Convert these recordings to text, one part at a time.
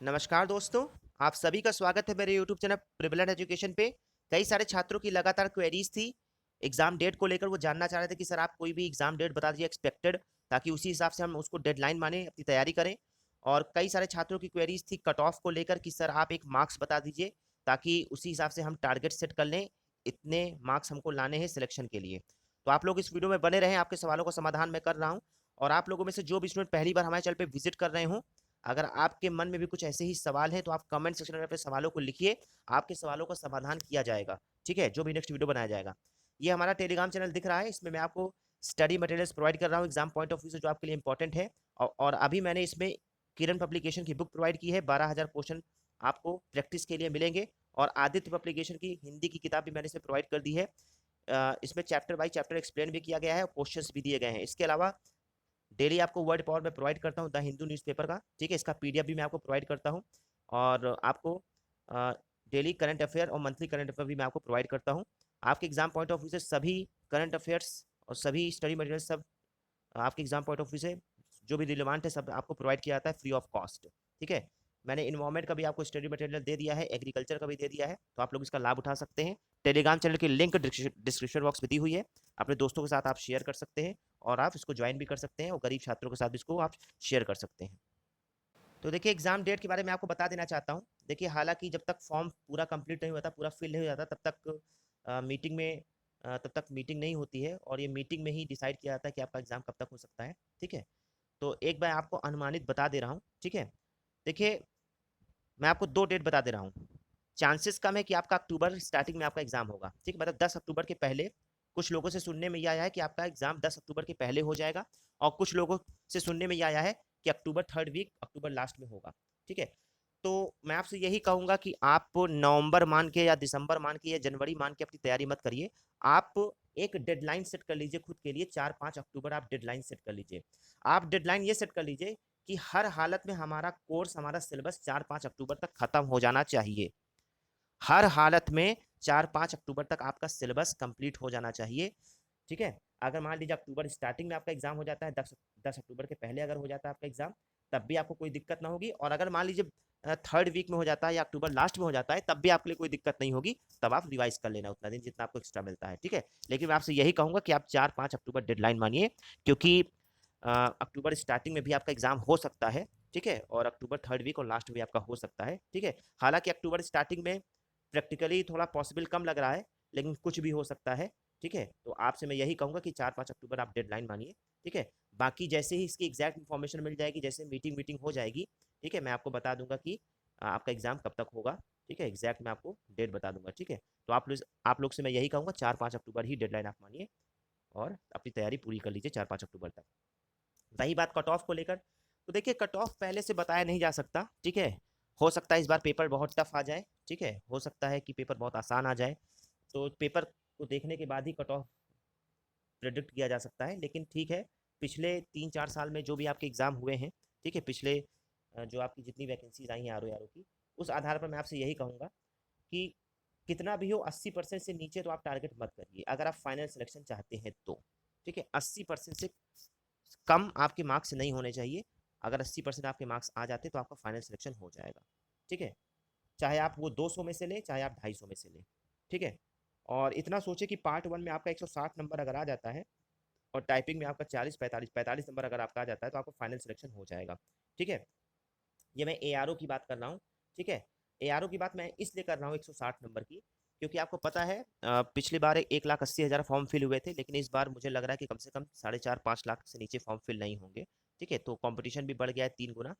नमस्कार दोस्तों, आप सभी का स्वागत है मेरे YouTube चैनल प्रिविलेंट एजुकेशन पे। कई सारे छात्रों की लगातार क्वेरीज थी एग्जाम डेट को लेकर। वो जानना चाह रहे थे कि सर आप कोई भी एग्जाम डेट बता दीजिए एक्सपेक्टेड, ताकि उसी हिसाब से हम उसको डेडलाइन माने अपनी तैयारी करें। और कई सारे छात्रों की क्वेरीज थी कट ऑफ को लेकर कि सर आप एक मार्क्स बता दीजिए ताकि उसी हिसाब से हम टारगेट सेट कर लें, इतने मार्क्स हमको लाने हैं सिलेक्शन के लिए। तो आप लोग इस वीडियो में बने रहें, आपके सवालों का समाधान मैं कर रहा हूँ। और आप लोगों में से जो भी स्टूडेंट पहली बार हमारे चैनल पे विजिट कर रहे हो, अगर आपके मन में भी कुछ ऐसे ही सवाल हैं तो आप कमेंट सेक्शन में अपने सवालों को लिखिए, आपके सवालों का समाधान किया जाएगा। ठीक है, जो भी नेक्स्ट वीडियो बनाया जाएगा। ये हमारा टेलीग्राम चैनल दिख रहा है, इसमें मैं आपको स्टडी मटेरियल्स प्रोवाइड कर रहा हूँ एग्जाम पॉइंट ऑफ व्यू से, जो आपके लिए इंपॉर्टेंट है। और अभी मैंने इसमें किरण पब्लिकेशन की बुक प्रोवाइड की है, 12,000 क्वेश्चन आपको प्रैक्टिस के लिए मिलेंगे। और आदित्य पब्लिकेशन की हिंदी की किताब भी मैंने इसमें प्रोवाइड कर दी है। इसमें चैप्टर बाई चैप्टर एक्सप्लेन भी किया गया है और क्वेश्चंस भी दिए गए हैं। इसके अलावा डेली आपको वर्ड पावर में प्रोवाइड करता हूँ द हिंदू न्यूज़पेपर का। ठीक है, इसका पीडीएफ भी मैं आपको प्रोवाइड करता हूँ। और आपको डेली करंट अफेयर और मंथली करंट अफेयर भी मैं आपको प्रोवाइड करता हूँ। आपके एग्जाम पॉइंट ऑफ व्यू से सभी करंट अफेयर्स और सभी स्टडी मटेरियल सब आपके एग्जाम पॉइंट ऑफ व्यू से जो भी रिलेवेंट है सब आपको प्रोवाइड किया जाता है फ्री ऑफ कॉस्ट। ठीक है, मैंने इन्वायरमेंट का भी आपको स्टडी मटेरियल दे दिया है, एग्रीकल्चर का भी दे दिया है, तो आप लोग इसका लाभ उठा सकते हैं। टेलीग्राम चैनल की लिंक डिस्क्रिप्शन बॉक्स में दी हुई है, अपने दोस्तों के साथ आप शेयर कर सकते हैं और आप इसको ज्वाइन भी कर सकते हैं और गरीब छात्रों के साथ भी इसको आप शेयर कर सकते हैं। तो देखिए एग्जाम डेट के बारे में आपको बता देना चाहता हूँ। देखिए हालांकि जब तक फॉर्म पूरा कंप्लीट नहीं होता, पूरा फिल नहीं हो जाता, तब तक मीटिंग में तब तक मीटिंग नहीं होती है और ये मीटिंग में ही डिसाइड किया जाता है कि आपका एग्जाम कब तक हो सकता है। ठीक है, तो एक बार आपको अनुमानित बता दे रहा हूँ। ठीक है, देखिए मैं आपको दो डेट बता दे रहा हूँ। चांसेस कम है कि आपका अक्टूबर स्टार्टिंग में आपका एग्जाम होगा। ठीक है, मतलब 10 अक्टूबर के पहले। कुछ लोगों से सुनने में ये आया है कि आपका एग्जाम 10 अक्टूबर के पहले हो जाएगा, और कुछ लोगों से सुनने में ये आया है कि अक्टूबर थर्ड वीक, अक्टूबर लास्ट में होगा। ठीक है, तो मैं आपसे यही कहूंगा कि आप नवंबर मान के या दिसंबर मान के या जनवरी मान के अपनी तैयारी मत करिए। आप एक डेडलाइन सेट कर लीजिए खुद के लिए, 4-5 अक्टूबर आप डेडलाइन सेट कर लीजिए। आप डेडलाइन ये सेट कर लीजिए कि हर हालत में हमारा कोर्स, हमारा सिलेबस 4-5 अक्टूबर तक खत्म हो जाना चाहिए। हर हालत में 4-5 अक्टूबर तक आपका सिलेबस कंप्लीट हो जाना चाहिए। ठीक है, अगर मान लीजिए अक्टूबर स्टार्टिंग में आपका एग्जाम हो जाता है, 10 अक्टूबर के पहले अगर हो जाता है आपका एग्जाम, तब भी आपको कोई दिक्कत ना होगी। और अगर मान लीजिए थर्ड वीक में हो जाता है या अक्टूबर लास्ट में हो जाता है, तब भी आपके लिए कोई दिक्कत नहीं होगी। तब आप रिवाइज कर लेना उतना दिन जितना आपको एक्स्ट्रा मिलता है। ठीक है, लेकिन मैं आपसे यही कहूंगा कि आप 4-5 अक्टूबर डेडलाइन मानिए, क्योंकि अक्टूबर स्टार्टिंग में भी आपका एग्जाम हो सकता है। ठीक है, और अक्टूबर थर्ड वीक और लास्ट भी आपका हो सकता है। ठीक है, हालांकि अक्टूबर स्टार्टिंग में प्रैक्टिकली थोड़ा पॉसिबल कम लग रहा है, लेकिन कुछ भी हो सकता है। ठीक है, तो आपसे मैं यही कहूंगा कि 4-5 अक्टूबर आप डेडलाइन मानिए। ठीक है, बाकी जैसे ही इसकी एग्जैक्ट इन्फॉर्मेशन मिल जाएगी, जैसे मीटिंग मीटिंग हो जाएगी, ठीक है, मैं आपको बता दूंगा कि आपका एग्जाम कब तक होगा। ठीक है, एग्जैक्ट मैं आपको डेट बता दूंगा। ठीक है, तो आप लोग से मैं यही कहूंगा 4-5 अक्टूबर ही डेडलाइन आप मानिए और अपनी तैयारी पूरी कर लीजिए 4-5 अक्टूबर तक। रही बात कट ऑफ को लेकर, तो देखिए कट ऑफ पहले से बताया नहीं जा सकता। ठीक है, हो सकता है इस बार पेपर बहुत टफ आ जाए। ठीक है, हो सकता है कि पेपर बहुत आसान आ जाए, तो पेपर को देखने के बाद ही कट ऑफ प्रेडिक्ट किया जा सकता है। लेकिन ठीक है, पिछले 3-4 साल में जो भी आपके एग्जाम हुए हैं, ठीक है, पिछले जो आपकी जितनी वैकेंसीज आई हैं आर की, उस आधार पर मैं आपसे यही कहूँगा कि कितना भी हो 80% से नीचे तो आप टारगेट मत करिए अगर आप फाइनल सिलेक्शन चाहते हैं तो। ठीक है, 80% से कम आपके मार्क्स नहीं होने चाहिए। अगर 80% आपके मार्क्स आ जाते तो आपका फाइनल सिलेक्शन हो जाएगा। ठीक है, चाहे आप वो 200 में से लें, चाहे आप 250 में से लें। ठीक है, और इतना सोचे कि पार्ट वन में आपका 160 नंबर अगर आ जाता है और टाइपिंग में आपका 40-45 नंबर अगर आपका आ जाता है, तो आपका फाइनल सिलेक्शन हो जाएगा। ठीक है, ये मैं एआरओ की बात कर रहा हूँ। ठीक है, एआरओ की बात मैं इसलिए कर रहा हूँ 160 नंबर की, क्योंकि आपको पता है पिछली बार 1,80,000 फॉर्म फिल हुए थे, लेकिन इस बार मुझे लग रहा है कि कम से कम 4.5-5 लाख से नीचे फॉर्म फिल नहीं होंगे। ठीक है, तो कंपटीशन भी बढ़ गया है 3 गुना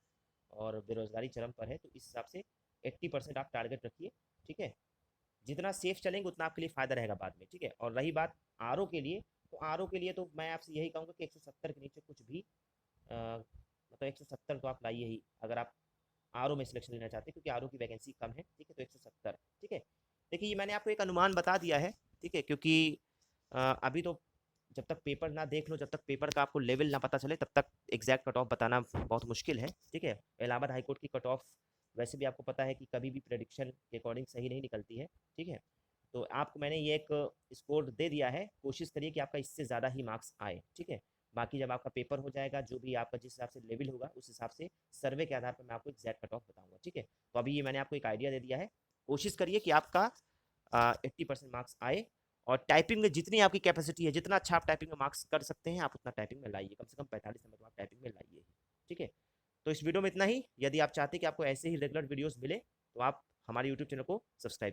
और बेरोजगारी चरम पर है, तो इस हिसाब से 80% आप टारगेट रखिए। ठीक है, जितना सेफ चलेंगे उतना आपके लिए फायदा रहेगा बाद में। ठीक है, और रही बात आरओ के लिए, तो आरओ के लिए तो मैं आपसे यही कहूँगा कि 170 के नीचे कुछ भी मतलब 170 तो आप लाइए ही अगर आप आरओ में सिलेक्शन लेना चाहते हैं, क्योंकि आरओ की वैकेंसी कम है। ठीक है, तो 170। ठीक है, देखिए ये मैंने आपको एक अनुमान बता दिया है। ठीक है, क्योंकि अभी तो जब तक पेपर ना देख लो, जब तक पेपर का आपको लेवल ना पता चले, तब तक एग्जैक्ट कट ऑफ बताना बहुत मुश्किल है। ठीक है, इलाहाबाद हाईकोर्ट की कट ऑफ वैसे भी आपको पता है कि कभी भी प्रेडिक्शन के अकॉर्डिंग सही नहीं निकलती है। ठीक है, तो आपको मैंने ये एक स्कोर दे दिया है, कोशिश करिए कि आपका इससे ज़्यादा ही मार्क्स आए। ठीक है, बाकी जब आपका पेपर हो जाएगा, जो भी आपका जिस हिसाब से लेवल होगा उस हिसाब से सर्वे के आधार पर मैं आपको एग्जैक्ट कट ऑफ बताऊंगा, ठीक है। तो अभी ये मैंने आपको एक आइडिया दे दिया है, कोशिश करिए कि आपका 80% मार्क्स आए, और टाइपिंग में जितनी आपकी कैपेसिटी है, जितना अच्छा आप टाइपिंग में मार्क्स कर सकते हैं आप उतना टाइपिंग में लाइए, कम से कम 45 नंबर तो आप टाइपिंग में लाइए, ठीक है। तो इस वीडियो में इतना ही। यदि आप चाहते हैं कि आपको ऐसे ही रेगुलर वीडियोस मिले तो आप हमारे यूट्यूब चैनल को सब्सक्राइब करिए।